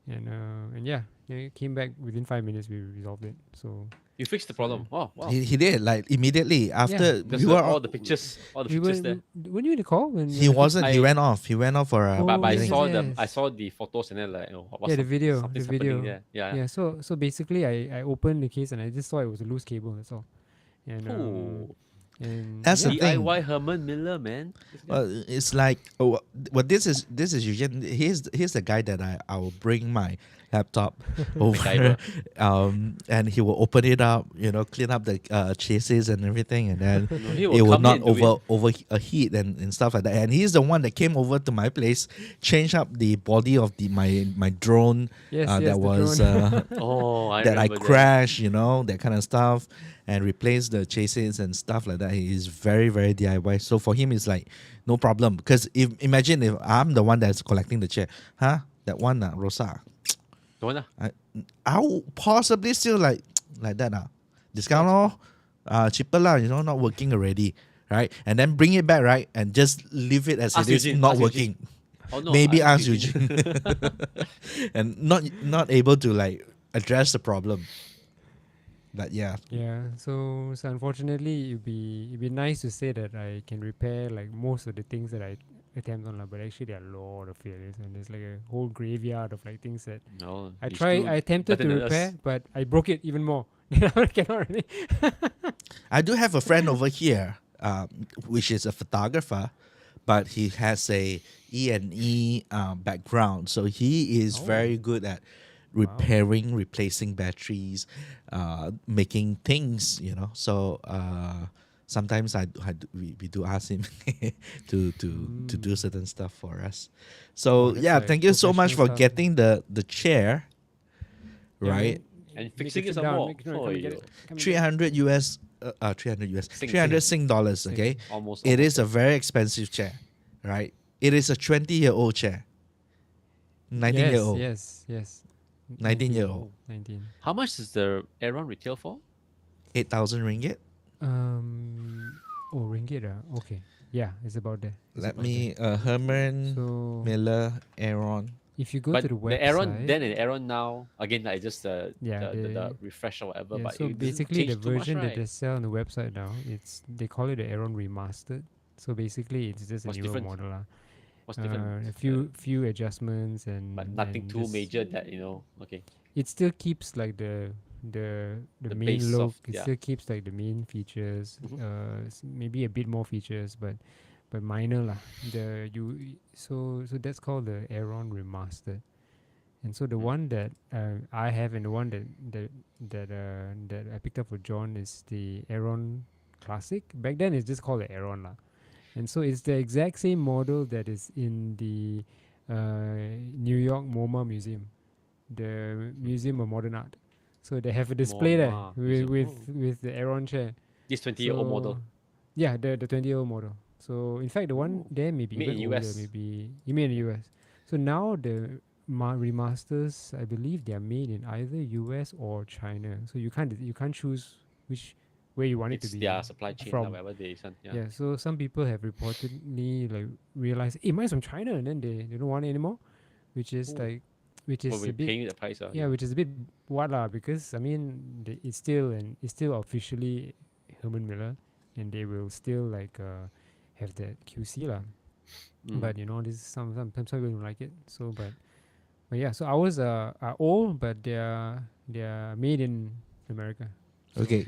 And yeah, it came back within 5 minutes. We resolved it. So You fixed the problem. Oh, wow. He did like immediately after Because we were all the pictures there. When you in the call when He wasn't. He I- went off. He went off for a. Oh, But I yes, saw yes. I saw the photos and then like, what's Yeah, the video, something's the happening video. there. yeah. So basically, I opened the case and I just saw it was a loose cable. That's all. And Ooh. and That's the yeah. thing. DIY Herman Miller, man. It's like this is Eugene. Here's the guy that I will bring my laptop over, MacGyver. and he will open it up, clean up the chassis and everything, and then No, he it will come not in and do it. overheat and stuff like that. And he's the one that came over to my place, changed up the body of my drone Yes, that the was drone. Oh, I that I remember crashed, that kind of stuff, and replace the chassis and stuff like that. He is very, very DIY. So for him, it's like no problem. Because imagine if I'm the one that's collecting the chair, that one, Rosa, The one, I'll possibly still like that, discount cheaper not working already, right? And then bring it back, right, and just leave it as Ask it is, Eugene, not ask working. Eugene. Oh no, Maybe I ask Eugene, and not able to like address the problem. But yeah, Yeah, so unfortunately, it'd be nice to say that I can repair like most of the things that I attempt on, lah, but actually there are a lot of failures, and there's like a whole graveyard of like things that No, I he's tried. still I attempted better to than repair, us. but I broke it even more. I cannot really. I do have a friend over here, which is a photographer, but he has a E&E background, so he is very good at repairing, replacing batteries, making things. So sometimes we do ask him to do certain stuff for us. So that's yeah, like thank you so much for professional stuff. getting the chair, Yeah, right? man, And make fixing sit it some down, more. come and get Oh, it. Come and get it. 300 US, 300 US, Sing, 300 sing. Sing dollars. Sing. Okay, almost. it almost is a very expensive chair, right? It is a 20-year-old chair, 19-year-old, Yes. 19-year-old, 19. How much is the Aeron retail for? 8,000 ringgit. Oh, ringgit. Okay. Yeah, it's about there. Let me, Herman So Miller Aeron. if you go But to the the Aeron website, then and Aeron now again, like just Yeah, the refresh or whatever. yeah. But So it doesn't basically, the change too much, version that right? they sell on the website now, they call it the Aeron Remastered. So basically, it's just a What's newer different? model, lah. What's different? A few adjustments But nothing and too just- major that okay. It still keeps like the The main base look. of- It yeah. still keeps like the main features. Mhm. Maybe a bit more features, but minor lah. So that's called the Aeron Remastered. And so the one that I have and the one that I picked up for John is the Aeron Classic. Back then it's just called the Aeron lah. And so it's the exact same model that is in the New York MoMA Museum, the Museum of Modern Art. So they have a display there MoMA with Museum. with the Aeron chair. This 20-year-old model. So- Yeah, the 20-year-old model. So in fact, the one there may be Made even in older. US. Maybe you mean in the US. So now the remasters, I believe they are made in either US or China. So you can't choose where you want it It's to be their supply chain, from. whatever they send. Yeah. Yeah. So some people have reportedly like realized, hey, mine's from China, and then they don't want it anymore, which is Oh. like, which is Well, a we're bit paying the price. yeah, which is a bit what lah, because I mean it's still officially Herman Miller, and they will still like have that QC lah. Mm. But this some people don't like it. So but yeah, so ours are old, but they are made in America. Okay,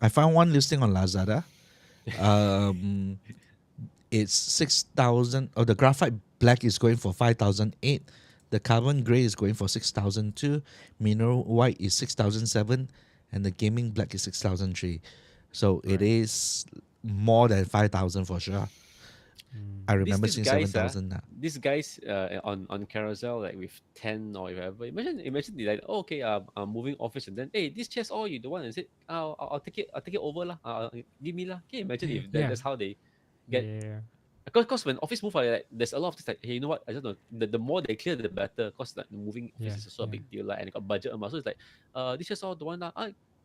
I found one listing on Lazada. It's 6,000. Oh, the graphite black is going for 5,008. The carbon gray is going for 6,002. Mineral white is 6,007, and the gaming black is 6,003. So it is more than 5,000 for sure. I remember These seeing guys, 7,000 now. These guys on Carousel, like with 10 or whatever. Imagine they like, oh, okay, I'm moving office, and then hey, this chair's all you the one, and said, I'll take it over lah. Give me lah. Can you imagine if Yeah. that's how they get? Yeah. Because when office move, like, there's a lot of things like, hey, you know what? I don't know. The more they clear, the better. Because like moving office Yeah, is also a yeah. big deal, like, and it got budget amount. So it's like, this is all the one lah.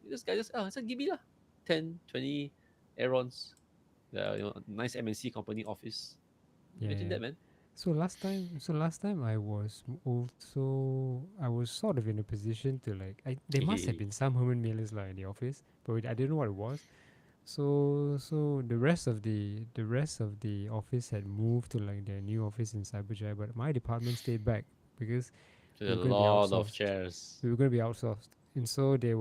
This guy just so give me lah, 10, 20 Aerons, nice MNC company office. Imagine that, man. So last time I was sort of in a position to like there must have been some Herman Millers like in the office, but I didn't know what it was. So the rest of the office had moved to like their new office in Cyberjaya, but my department stayed back because So there's a gonna be lot of outsourced. chairs. we were going to be outsourced, and so they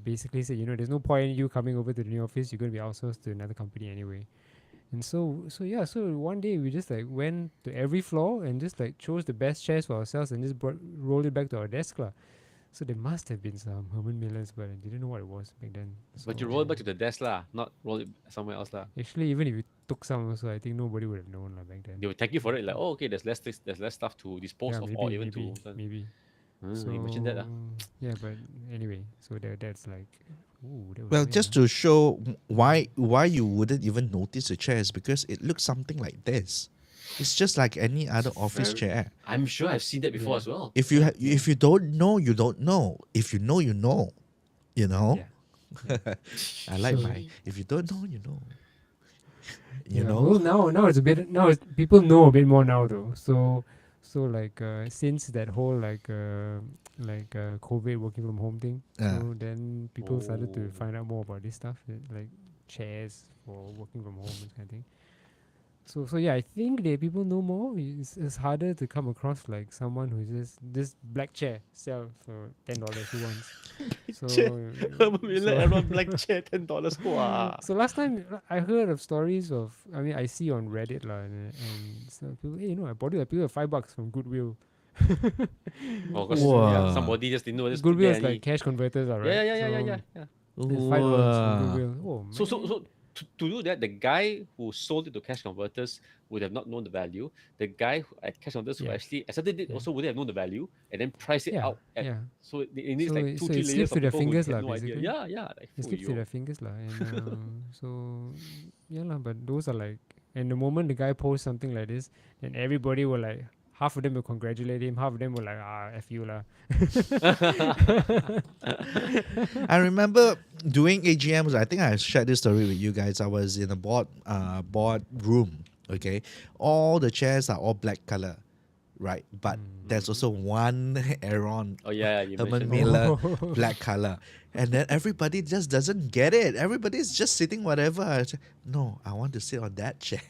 basically said, there's no point in you coming over to the new office. You're going to be outsourced to another company anyway. And so one day we just like went to every floor and just like chose the best chairs for ourselves and just rolled it back to our desk lah. So there must have been some Herman Millers, but I didn't know what it was back then. But you So, roll it back to the desk lah, not roll it somewhere else lah. actually, even if we took some also, I think nobody would have known lah back then. They will thank you for it, like, oh, okay, there's less stuff to dispose Yeah, of, maybe, or even maybe, to. maybe. So, imagine that. Yeah, but anyway, so that's like, ooh, that was Well, when, just to show why you wouldn't even notice the chair is because it looks something like this. It's just like any other office chair. I'm sure I've seen that before Yeah. as well. If you don't know, you don't know. If you know, you know. You know. Yeah. I like So- my. If you don't know, you know. You Yeah, know. well, now it's a bit people know a bit more now though. So like since that whole like COVID working from home thing, Yeah. so then people started to Oh. find out more about this stuff, like chairs for working from home and kind of thing. So yeah, I think that people know more. It's harder to come across like someone who's just this black chair sell for $10 who wants. So, so- black chair, $10. Wow. so last time I heard of stories of, I mean, I see on Reddit lah, and so people, hey, I bought it. I paid $5 from Goodwill. Oh, because Wow. somebody just didn't know. Just Goodwill put is there like cash converters, lah, right? yeah, yeah, yeah, So yeah, yeah, yeah. It's $5 from Wow. Goodwill. Oh, man. So to do that, the guy who sold it to cash converters would have not known the value. The guy at cash converters who Yeah. actually accepted it Yeah. also wouldn't have known the value, and then price it yeah, out. At, yeah. So it needs So like it- two, so three it layers slips of through their people who fingers had lah, no idea. basically. Yeah. Like It slips through yo. their fingers lah, and so yeah lah. But those are like, and the moment the guy posts something like this, then everybody will like, half of them will congratulate him, half of them will like, F you lah. I remember doing AGMs. I think I shared this story with you guys. I was in a board room. Okay, all the chairs are all black color, right? But there's also one Aaron Oh yeah, you Herman mentioned Miller black color, and then everybody just doesn't get it. Everybody's just sitting whatever. No, I want to sit on that chair.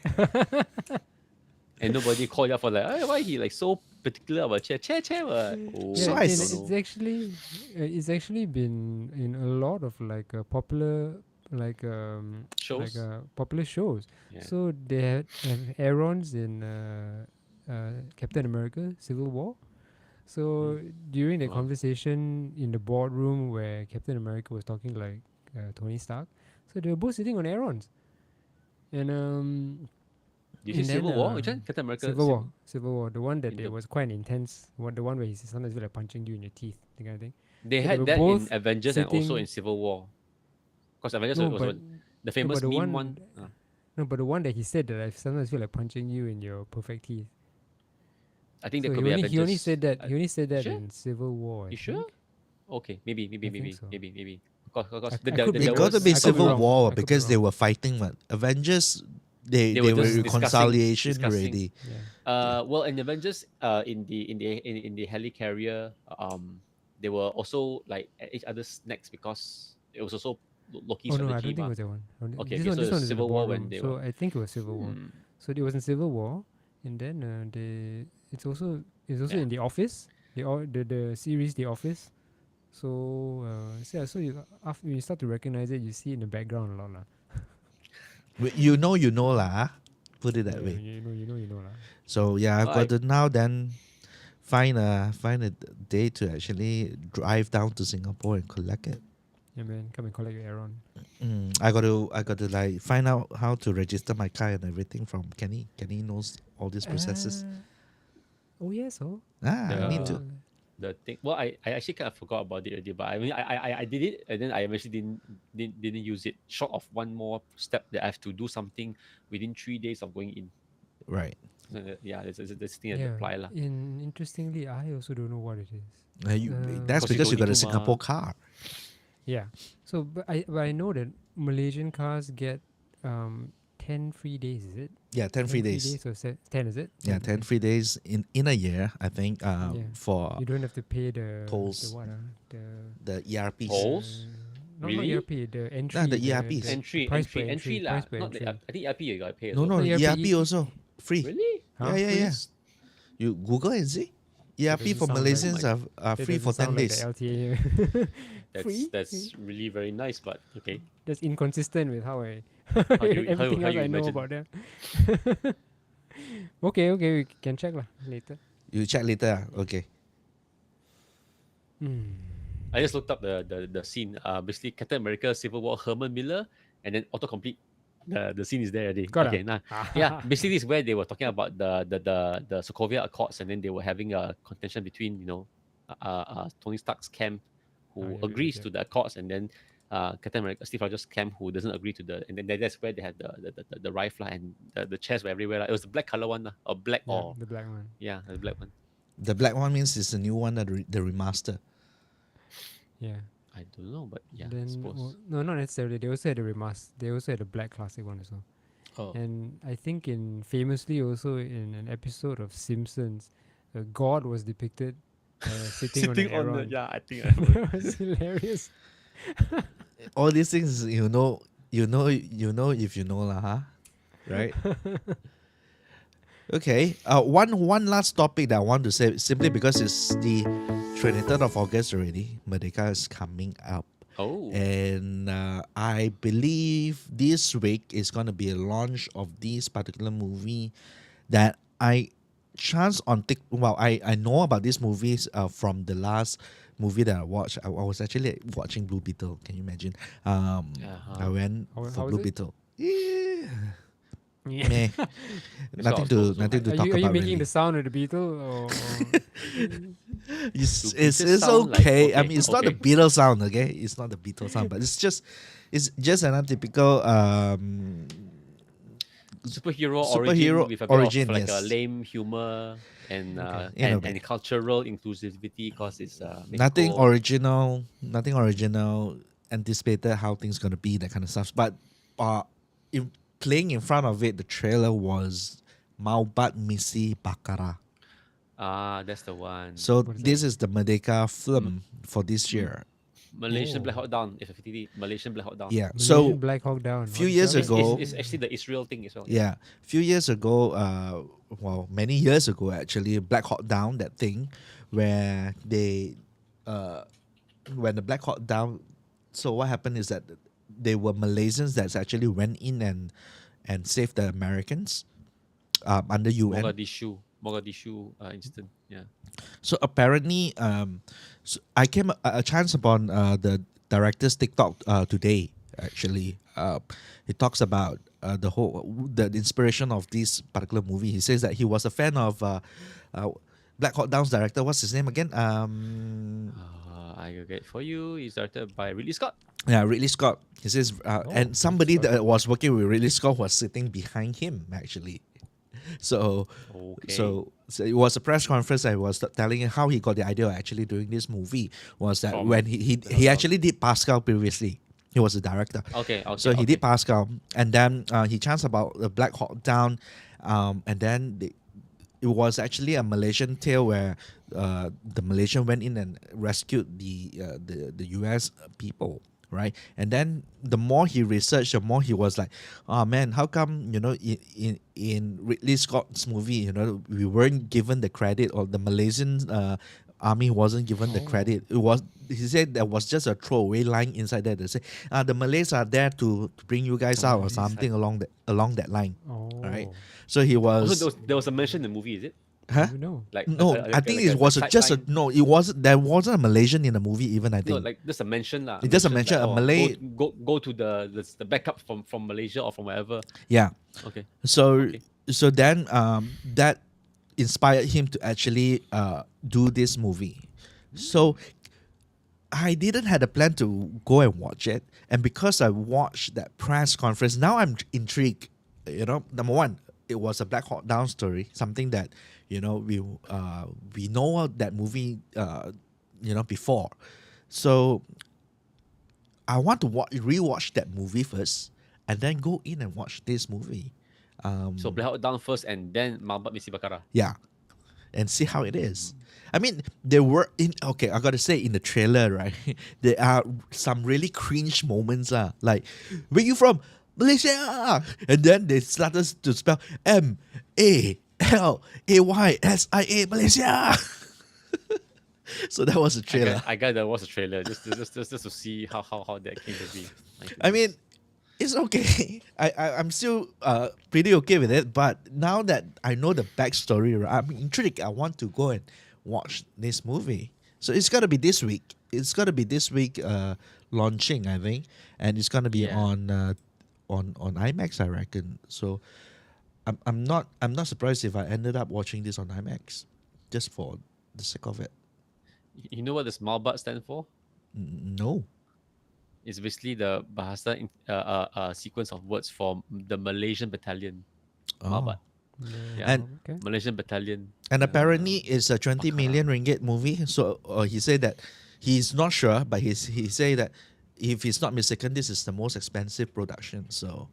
and nobody called you up for like, hey, why he like so particular about chair? What? Oh, So Yeah, I and s- it's actually been in a lot of like popular Shows? popular shows. Yeah. So they have Aarons in Captain America: Civil War. So during the Wow. conversation in the boardroom where Captain America was talking like Tony Stark, so they were both sitting on Aarons, and Did you and see then, Civil War? Which one? Captain America. Civil War, the one that In it the- was quite intense, the one where he sometimes feel like punching you in your teeth, that kind of thing. They So had they were that in both Avengers and also sitting- in Civil War. Because Avengers No, was but one- the famous the meme one- one. No, but the one that he said that I sometimes feel like punching you in your perfect teeth. I think So that could he be only, Avengers. he only said that. He only said that sure? in Civil War. I You sure? think. Okay, maybe. think so. Because I the, could the, be It It got to was- be I could be Civil wrong. I War could be because they wrong. were fighting. What Avengers? They were were just reconciliation discussing. already. Yeah. well, in Avengers, in the helicarrier, they were also like at each other's necks because it was also Loki's Oh no, I strategy. don't think it mah. was that one. Okay, this okay, one, so this the one is in the Civil War when boardroom. they So were- I think it was Civil War. Hmm. So it was in Civil War, and then it's also in The Office, the series The Office. So so you after you start to recognize it, you see it in the background a lot lah. You know lah. Put it that Yeah, way. you know lah. So yeah, I've Alright. got to now then find a day to actually drive down to Singapore and collect it. Yeah man, come and collect your Aaron. I got to like find out how to register my car and everything from Kenny. Kenny knows all these processes. Oh yes, oh. I need to. The thing. Well, I actually kind of forgot about it already, but I mean, I did it, and then I eventually didn't use it. Short of one more step that I have to do something within 3 days of going in. Right. Yeah, there's this thing that apply lah. Interestingly, I also don't know what it is. That's Because you because you don't got a need to, Singapore car. Yeah. So, but I know that Malaysian cars get 10 free days. Is it? Yeah, 10 free 10 days. or 10 is it? Yeah, 10 free days in a year, I think, Yeah. for You don't have to pay the Tolls. The what? the ERPs. Tolls? Not Really? ERP. The entry. the ERPs. Entry lah. Price per Not the, entry. I think ERP you gotta pay. No, as no, well. No, ERP ERP also free. Really? Huh? Yeah, yeah, yeah. Free? You Google and see. ERP doesn't for sound like- Malaysians are That free for doesn't 10 sound like days. the LTA. That's Free? that's really very nice, but okay. That's inconsistent with how I How do you, Everything how else you I know imagine? about them. Okay, we can check lah later. You check later. Okay. I just looked up the scene. Basically, Captain America, Civil War, Herman Miller, and then autocomplete. The scene is there already. Got Okay, now yeah, basically this is where they were talking about the Sokovia Accords, and then they were having a contention between Tony Stark's camp, who yeah, agrees yeah. to the Accords, and then Captain America, Steve Rogers' camp, who doesn't agree to the, and then that's where they had the rifle and the chairs were everywhere. It was the black color one, or black Yeah, or the black one. yeah, the black one. The black one means it's the new one, the remaster. Yeah. I don't know, but yeah, I Then suppose. no, not necessarily. They also had the remaster. They also had the black classic one as well. Oh. And I think famously also in an episode of Simpsons, God was depicted sitting on an Aeron. yeah, I think I remember. That was hilarious. All these things, you know if you know lah, huh? Right? Okay. One last topic that I want to say, simply because it's the 23rd of August already. Merdeka is coming up. Oh, And I believe this week is going to be a launch of this particular movie that I chance on I know about these movies from the last movie that I watched. I was actually watching Blue Beetle. Can you imagine? I went How for was Blue it? Beetle. Yeah. Yeah. Meh. nothing to so nothing to Are talk you about. making really. the sound of the Beetle or It's, Do it's, Beatles it's sound like- okay. I okay, mean, it's not the okay. Beatles sound, okay? It's not the Beatles sound, but it's just an untypical superhero Superhero origin with a bit origin, of like a yes. lame humor and You know, and cultural inclusivity because it's nothing Mexico. original, anticipated how things gonna be, that kind of stuff. But playing in front of it, the trailer was Maubat Misi Bakara. That's the one. So What is this is the Merdeka film for this year. Malaysian Oh. Black Hawk Down, FFTD, Malaysian Black Hawk Down. Yeah. Malaysian So Black Hawk Down? few What years the hell? ago- It's actually the Israel thing as well. yeah, a few years ago, many years ago actually, Black Hawk Down, that thing, where they, when the Black Hawk Down, so what happened is that they were Malaysians that actually went in and saved the Americans, under UN. Mogadishu incident. Yeah. So apparently, so I came a chance upon the director's TikTok today. Actually, he talks about the inspiration of this particular movie. He says that he was a fan of Black Hawk Down's director. What's his name again? I will get for you. It's directed by Ridley Scott. Yeah, Ridley Scott. He says, and somebody Scott. that was working with Ridley Scott was sitting behind him actually. So, Okay. so it was a press conference. I was telling him how he got the idea of actually doing this movie. Was that From when he actually did Pascal previously. He was the director. Okay. So he did Pascal, and then he chanced about the Black Hawk Down, and then it was actually a Malaysian tale where the Malaysian went in and rescued the US people, right? And then the more he researched, the more he was like, oh man, how come in Ridley Scott's movie, we weren't given the credit, or the Malaysian army wasn't given the credit. He said there was just a throwaway line inside there that said, the Malays are there to bring you guys out, or something along that line. Oh, Right. So he was, Also, there was a mention in the movie, is it? huh? you know. Like No, I think it was it wasn't. There wasn't a Malaysian in the movie even. I No, think. like just a mention lah. It's just a mention, like, a Malay- Go to the backup from Malaysia or from wherever. Yeah. Okay. So Okay. so then that inspired him to actually do this movie. So I didn't had a plan to go and watch it, and because I watched that press conference, now I'm intrigued. Number one, it was a Black Hawk Down story, something that we know of that movie before. So I want to rewatch that movie first, and then go in and watch this movie. So Black Hawk Down first, and then Maubat Misi Bakara. Yeah, and see how it is. I mean, there were I gotta say, in the trailer, right, there are some really cringe moments. Like, where you from? Malaysia! And then they started to spell MALAYSIA, Malaysia! So that was the trailer. I gotta watch the trailer just to see how that came to be. I mean, It's okay. I'm still pretty okay with it. But now that I know the backstory, right, I'm intrigued. I want to go and watch this movie. So it's gonna be this week. It's gonna be this week launching, I think, and it's gonna be Yeah. on IMAX, I reckon. So I'm not surprised if I ended up watching this on IMAX, just for the sake of it. You know what the small but stand for? No. It's basically the Bahasa sequence of words for the Malaysian battalion. Malbat. Yeah. And- okay. Malaysian battalion. And apparently, it's a 20 million ringgit movie. So he said that he's not sure, but he said that if he's not mistaken, this is the most expensive production. So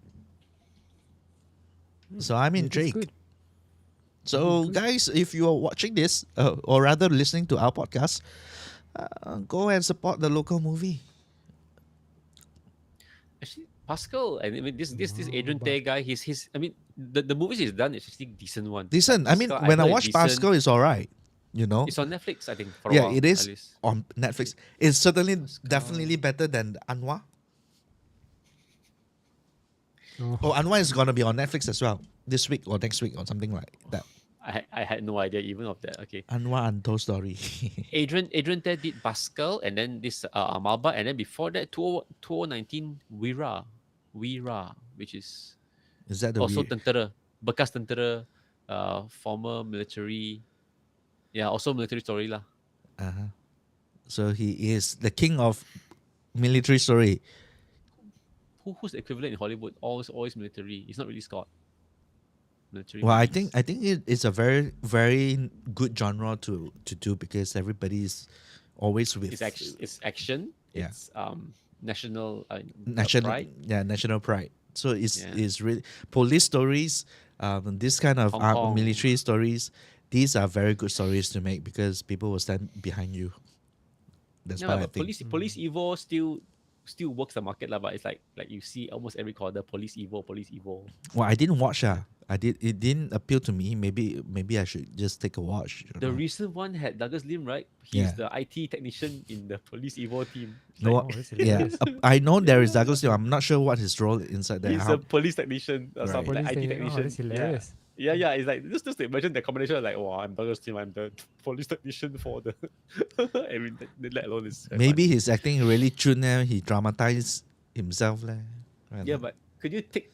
I'm Yeah, that's intrigued. good. So guys, if you are watching this, or rather listening to our podcast, go and support the local movie. Actually, Pascal, I mean this Adrian Tay guy, he's I mean the movies he's done is actually decent one. Decent. I mean, Pascal, when I heard watch it's Pascal, it's all right. You know. It's on Netflix, I think. For a Yeah, while, it at is least. on Netflix. It's certainly definitely better than Anwar. Oh, Anwar is gonna be on Netflix as well this week or next week or something like that. I had no idea even of that. Okay. Anwar Untold Story. Adrian Tay did Pascal, and then this Malbat, and then before that 2019 Wira, which is Is that the also weird? tentera, bekas tentera, former military. Yeah, also military story lah. Uh-huh. So he is the king of military story. Who's the equivalent in Hollywood? Always military. It's not really Scott. Military. Well, I movies. think it's a very very good genre to do because everybody is always with It's action. Yeah. It's national national pride. national pride. So it's Yeah. really police stories, this kind of Hong Kong. military stories. These are very good stories to make because people will stand behind you. That's Yeah, what I but think. police Evo still works the market lah. But it's like you see almost every quarter police Evo. Well, I didn't watch. It didn't appeal to me. Maybe I should just take a watch. you The know. recent one had Douglas Lim, right? He's Yeah. the IT technician in the police Evo team. It's No, like, that's yeah, hilarious. I know there is Douglas Lim. I'm not sure what his role inside there. he's How- a police technician or Right. something like IT Police technician. that's hilarious. Yeah. It's like just to imagine the combination. Like, wow, I'm Douglas Lim. I'm the police technician for the. I mean, let alone is Maybe he's acting really true now. He dramatized himself. Leh. I Yeah, don't- but could you take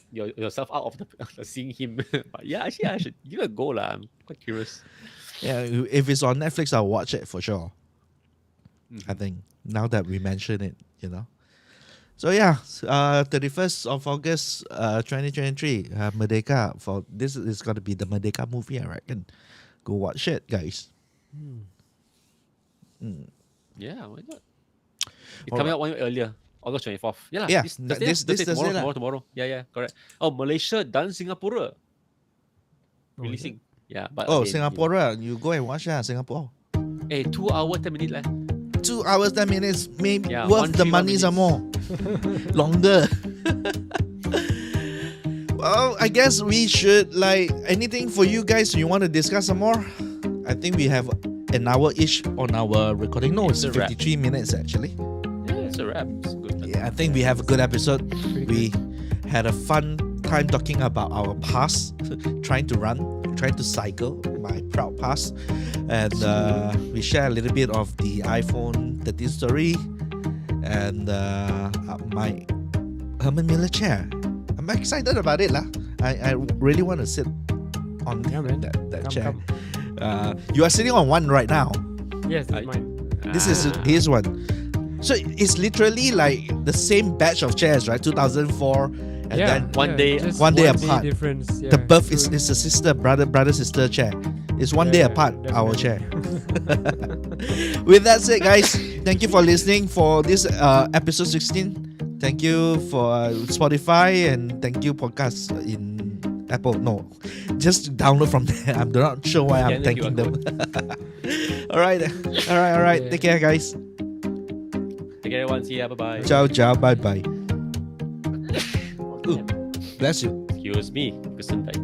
yourself out of the seeing him? But yeah, actually, I should give it a go lah. I'm quite curious. yeah, if it's on Netflix, I'll watch it for sure. Mm-hmm. I think now that we mention it, you know. So yeah, 31st of August, 2023, Merdeka. For this is gonna be the Merdeka movie, I reckon. Go watch it, guys. Yeah, why not? It's coming out 1 week earlier, August 24th. Yeah, lah, Yeah, this th- Thursday, this Thursday, Thursday lah. tomorrow. Yeah, correct. Oh, Malaysia dan Singapore Oh, is it? releasing. Yeah, but Oh, again, Singapore, you go and watch Singapore. Hey, 2 hour 10 minutes leh. 2 hours, 10 minutes, maybe Yeah, worth the 131 money some more. Longer. Well, I guess we should anything for you guys. You want to discuss some more? I think we have an hour ish on our recording. No, it's It's a wrap. 53 minutes actually. Yeah, it's a wrap. It's good. Yeah, I think we have a good episode. We had a fun time talking about our past, trying to cycle my proud past, and we share a little bit of the iPhone 13 story and my Herman Miller chair. I'm excited about it lah. I really want to sit on Yeah, man. that Come, chair. come. You are sitting on one right now. Yes, I- that's mine. This is his one. So it's literally like the same batch of chairs, right? 2004, and then one day- just one day apart. difference. Yeah. the birth So- is a sister, brother sister chair. It's one day Yeah, apart, our definitely. chair. With that said, guys, thank you for listening for this episode 16. Thank you for Spotify and thank you podcast in Apple. No, just download from there. I'm not sure why I'm Scan the thanking QR them. All right. Yeah. Take care, guys. Take care, everyone. See ya. Bye bye. Ciao, bye bye. Bless you. Excuse me. Gesundheit.